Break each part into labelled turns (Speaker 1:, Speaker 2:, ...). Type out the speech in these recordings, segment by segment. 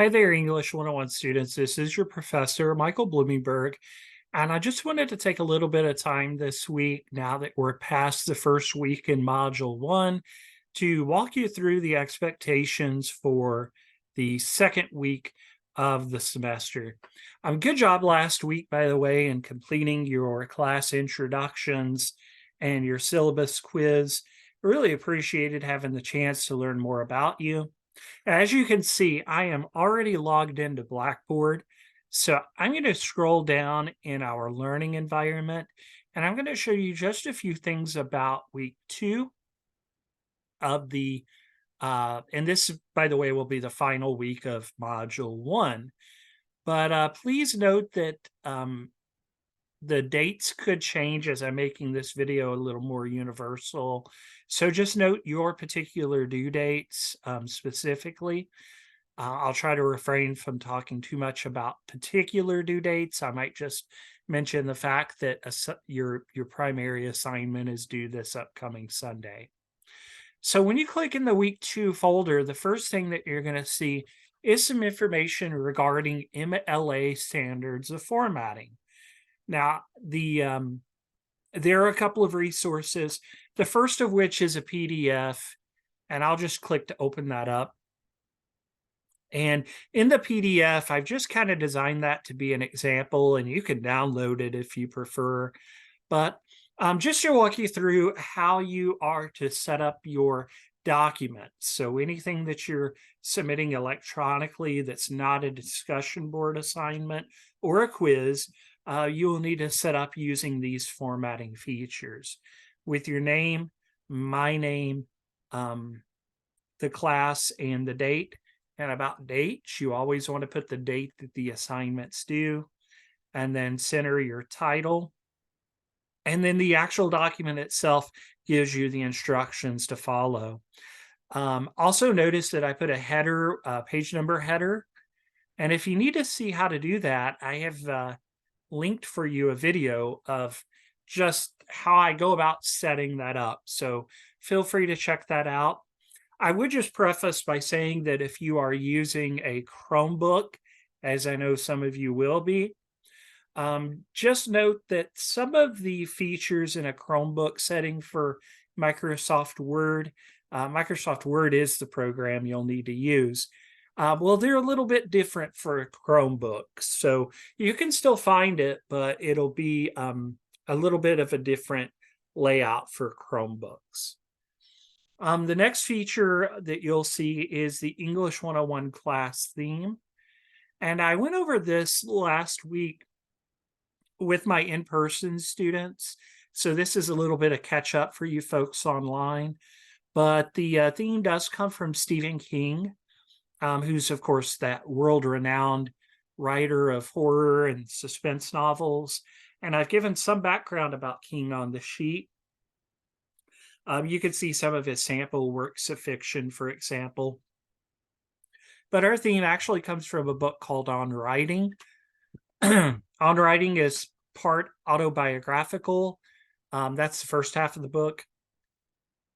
Speaker 1: Hi there, English 101 students. This is your professor, Michael Bloomingberg, and I just wanted to take a little bit of time this week, now that we're past the first week in Module 1, to walk you through the expectations for the second week of the semester. Good job last week, by the way, in completing your class introductions and your syllabus quiz. Really appreciated having the chance to learn more about you. As you can see, I am already logged into Blackboard. So I'm going to scroll down in our learning environment, and I'm going to show you just a few things about week 2 of the, and this, by the way, will be the final week of Module 1. But please note that the dates could change as I'm making this video a little more universal. So just note your particular due dates specifically. I'll try to refrain from talking too much about particular due dates. I might just mention the fact that your primary assignment is due this upcoming Sunday. So when you click in the week 2 folder, the first thing that you're going to see is some information regarding MLA standards of formatting. Now, there are a couple of resources, the first of which is a PDF, and I'll just click to open that up. And in the PDF, I've just kind of designed that to be an example, and you can download it if you prefer. But just to walk you through how you are to set up your documents. So anything that you're submitting electronically that's not a discussion board assignment or a quiz, you will need to set up using these formatting features with your name, my name, the class, and the date. And about dates, you always want to put the date that the assignment's due, and then center your title. And then the actual document itself gives you the instructions to follow. Also notice that I put a header, page number header. And if you need to see how to do that, I have linked for you a video of just how I go about setting that up. So feel free to check that out. I would just preface by saying that if you are using a Chromebook, as I know some of you will be, just note that some of the features in a Chromebook setting for Microsoft Word is the program you'll need to use. Well, they're a little bit different for Chromebooks. So you can still find it, but it'll be a little bit of a different layout for Chromebooks. The next feature that you'll see is the English 101 class theme. And I went over this last week with my in-person students. So this is a little bit of catch up for you folks online. But the theme does come from Stephen King, who's, of course, that world-renowned writer of horror and suspense novels. And I've given some background about King on the sheet. You can see some of his sample works of fiction, for example. But our theme actually comes from a book called On Writing. On Writing is part autobiographical. That's the first half of the book.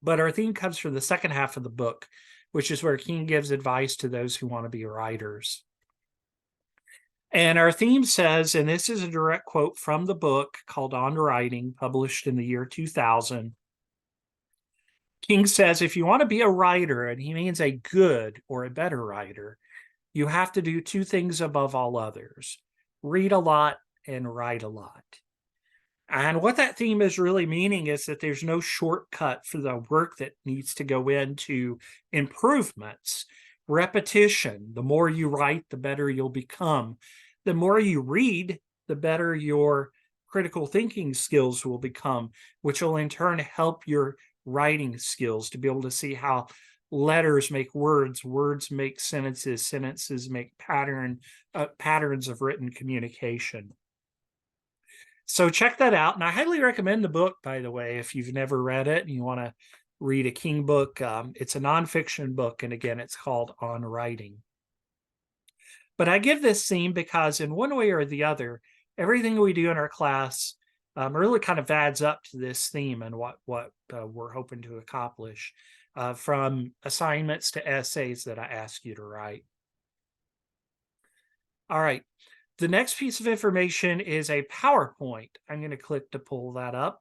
Speaker 1: But our theme comes from the second half of the book, which is where King gives advice to those who want to be writers. And our theme says, and this is a direct quote from the book called On Writing, published in the year 2000. King says, if you want to be a writer, and he means a good or a better writer, you have to do two things above all others: read a lot and write a lot. And what that theme is really meaning is that there's no shortcut for the work that needs to go into improvements. Repetition: the more you write, the better you'll become. The more you read, the better your critical thinking skills will become, which will in turn help your writing skills to be able to see how letters make words, words make sentences, sentences make patterns of written communication. So check that out. And I highly recommend the book, by the way, if you've never read it and you want to read a King book. It's a nonfiction book. And again, it's called On Writing. But I give this theme because in one way or the other, everything we do in our class really kind of adds up to this theme and what we're hoping to accomplish, from assignments to essays that I ask you to write. All right. The next piece of information is a PowerPoint. I'm going to click to pull that up.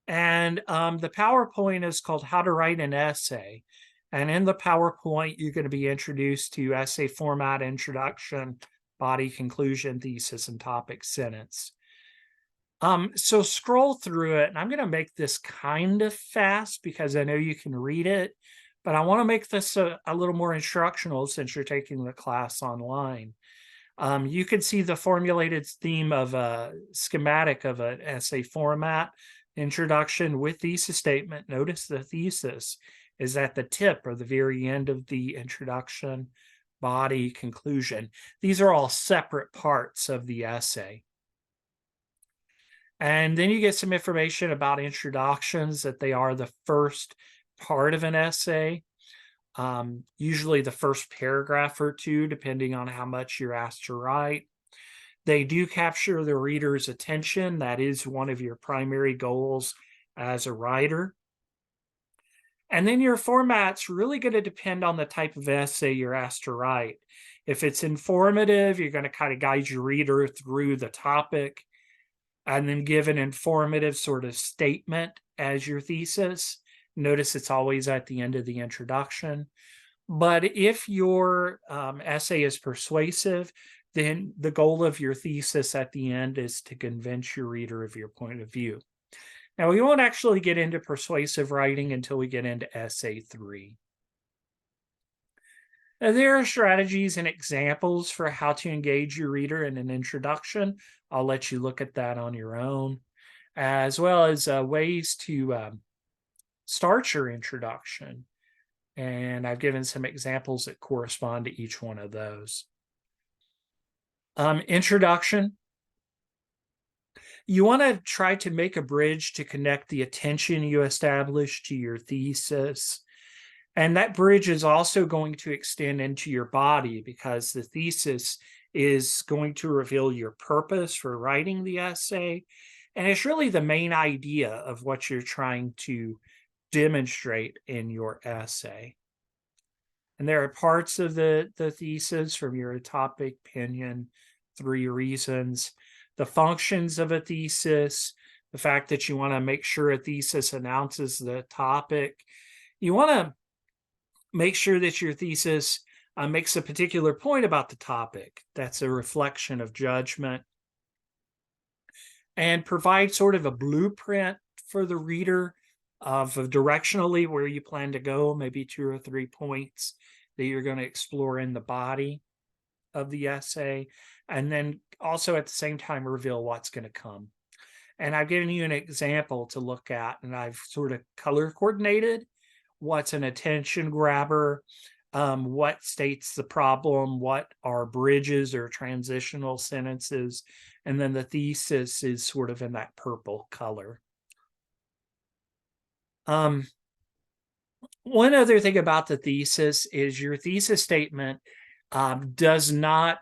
Speaker 1: And the PowerPoint is called How to Write an Essay. And in the PowerPoint, you're going to be introduced to essay format, introduction, body, conclusion, thesis, and topic sentence. So scroll through it, and I'm going to make this kind of fast because I know you can read it, but I want to make this a little more instructional since you're taking the class online. You can see the formulated theme of a schematic of an essay format, introduction with thesis statement. Notice the thesis is at the tip or the very end of the introduction, body, conclusion. These are all separate parts of the essay. And then you get some information about introductions, that they are the first part of an essay, usually the first paragraph or two, depending on how much you're asked to write. They do capture the reader's attention. That is one of your primary goals as a writer. And then your format's really going to depend on the type of essay you're asked to write. If it's informative, you're going to kind of guide your reader through the topic and then give an informative sort of statement as your thesis. Notice it's always at the end of the introduction. But if your essay is persuasive, then the goal of your thesis at the end is to convince your reader of your point of view. Now, we won't actually get into persuasive writing until we get into essay 3. Now, there are strategies and examples for how to engage your reader in an introduction. I'll let you look at that on your own, as well as ways to start your introduction. And I've given some examples that correspond to each one of those. Introduction. You want to try to make a bridge to connect the attention you establish to your thesis. And that bridge is also going to extend into your body because the thesis is going to reveal your purpose for writing the essay. And it's really the main idea of what you're trying to demonstrate in your essay. And there are parts of the thesis from your topic, opinion, 3 reasons, the functions of a thesis, the fact that you want to make sure a thesis announces the topic. You want to make sure that your thesis makes a particular point about the topic. That's a reflection of judgment. And provide sort of a blueprint for the reader of directionally where you plan to go, maybe 2 or 3 points that you're going to explore in the body of the essay. And then also at the same time reveal what's going to come. And I've given you an example to look at, and I've sort of color coordinated what's an attention grabber, what states the problem, what are bridges or transitional sentences, and then the thesis is sort of in that purple color. One other thing about the thesis is your thesis statement does not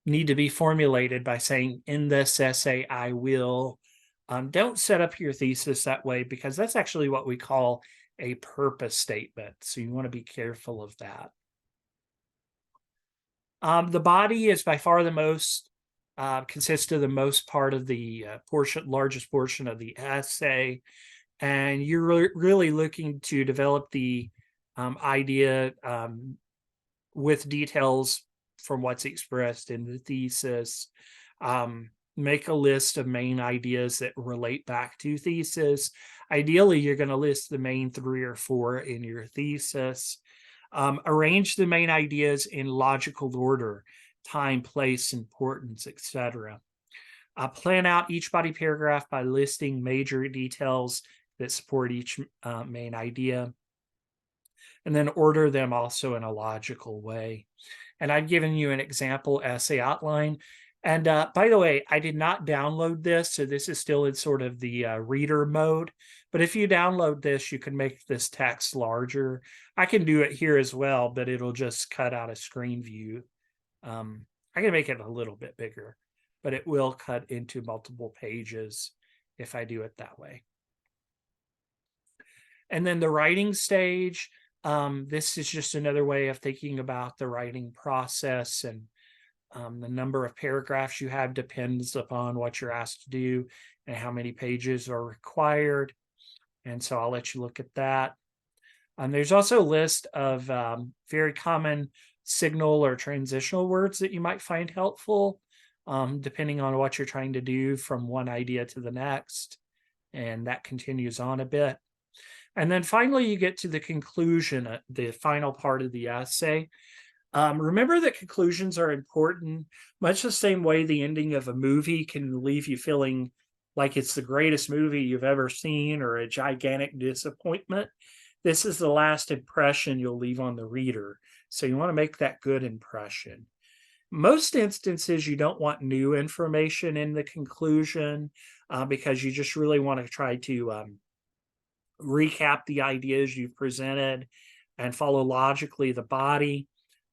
Speaker 1: need to be formulated by saying, in this essay, I will. Don't set up your thesis that way because that's actually what we call a purpose statement. So you want to be careful of that. The body is by far the most, consists of the most part of the largest portion of the essay. And you're really looking to develop the idea with details from what's expressed in the thesis. Make a list of main ideas that relate back to thesis. Ideally, you're going to list the main 3 or 4 in your thesis. Arrange the main ideas in logical order, time, place, importance, etc. Plan out each body paragraph by listing major details that support each main idea, and then order them also in a logical way. And I've given you an example essay outline. And by the way, I did not download this, so this is still in sort of the reader mode. But if you download this, you can make this text larger. I can do it here as well, but it'll just cut out a screen view. I can make it a little bit bigger, but it will cut into multiple pages if I do it that way. And then the writing stage, This is just another way of thinking about the writing process, and the number of paragraphs you have depends upon what you're asked to do and how many pages are required. And so I'll let you look at that. There's also a list of very common signal or transitional words that you might find helpful, depending on what you're trying to do from one idea to the next. And that continues on a bit. And then finally, you get to the conclusion, the final part of the essay. Remember that conclusions are important, much the same way the ending of a movie can leave you feeling like it's the greatest movie you've ever seen or a gigantic disappointment. This is the last impression you'll leave on the reader. So you want to make that good impression. Most instances, you don't want new information in the conclusion because you just really want to try to recap the ideas you've presented and follow logically the body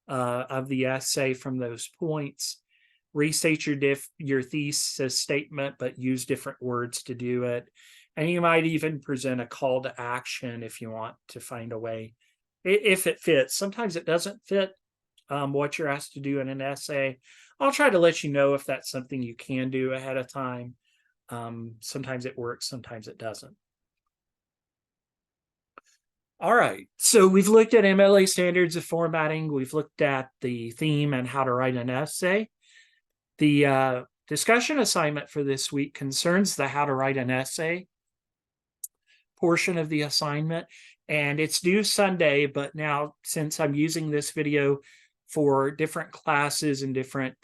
Speaker 1: of the essay from those points. Restate your thesis statement, but use different words to do it. And you might even present a call to action if you want to find a way, if it fits. Sometimes it doesn't fit what you're asked to do in an essay. I'll try to let you know if that's something you can do ahead of time. Sometimes it works, sometimes it doesn't. All right, so we've looked at MLA standards of formatting. We've looked at the theme and how to write an essay. The discussion assignment for this week concerns the how to write an essay portion of the assignment, and it's due Sunday, but now since I'm using this video for different classes and different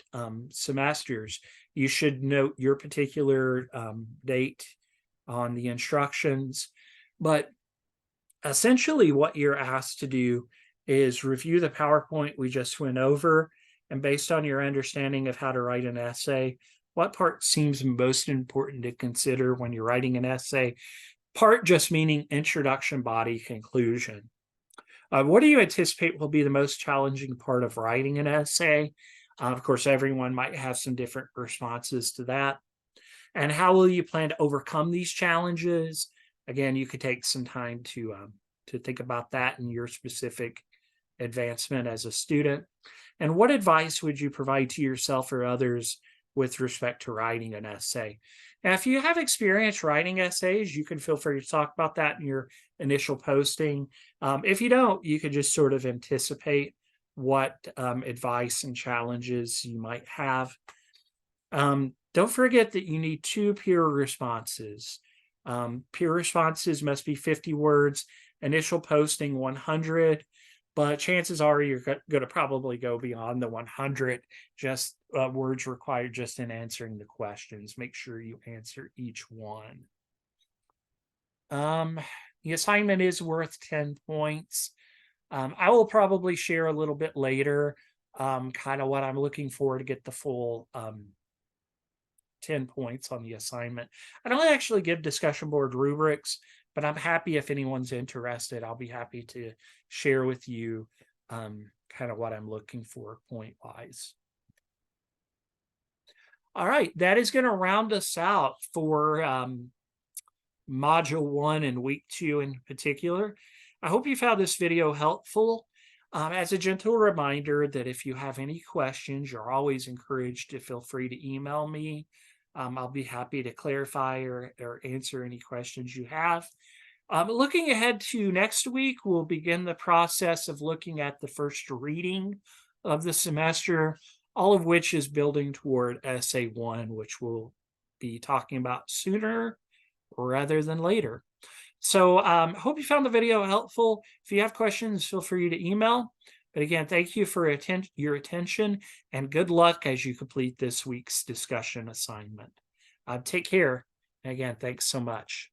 Speaker 1: semesters, you should note your particular date on the instructions. But essentially what you're asked to do is review the PowerPoint we just went over, and based on your understanding of how to write an essay, what part seems most important to consider when you're writing an essay? Part just meaning introduction, body, conclusion. What do you anticipate will be the most challenging part of writing an essay? Of course, everyone might have some different responses to that. And how will you plan to overcome these challenges? Again, you could take some time to think about that in your specific advancement as a student. And what advice would you provide to yourself or others with respect to writing an essay? Now, if you have experience writing essays, you can feel free to talk about that in your initial posting. If you don't, you could just sort of anticipate what advice and challenges you might have. Don't forget that you need 2 peer responses. Peer responses must be 50 words, initial posting 100, but chances are you're going to probably go beyond the 100, just words required just in answering the questions. Make sure you answer each one. The assignment is worth 10 points. I will probably share a little bit later kind of what I'm looking for to get the full 10 points on the assignment. I don't actually give discussion board rubrics, but I'm happy if anyone's interested. I'll be happy to share with you kind of what I'm looking for point wise. All right, that is going to round us out for Module 1 and Week 2 in particular. I hope you found this video helpful. As a gentle reminder that if you have any questions, you're always encouraged to feel free to email me. I'll be happy to clarify or answer any questions you have. Looking ahead to next week, we'll begin the process of looking at the first reading of the semester, all of which is building toward Essay 1, which we'll be talking about sooner rather than later. So hope you found the video helpful. If you have questions, feel free to email. But again, thank you for your attention and good luck as you complete this week's discussion assignment. Take care. And again, thanks so much.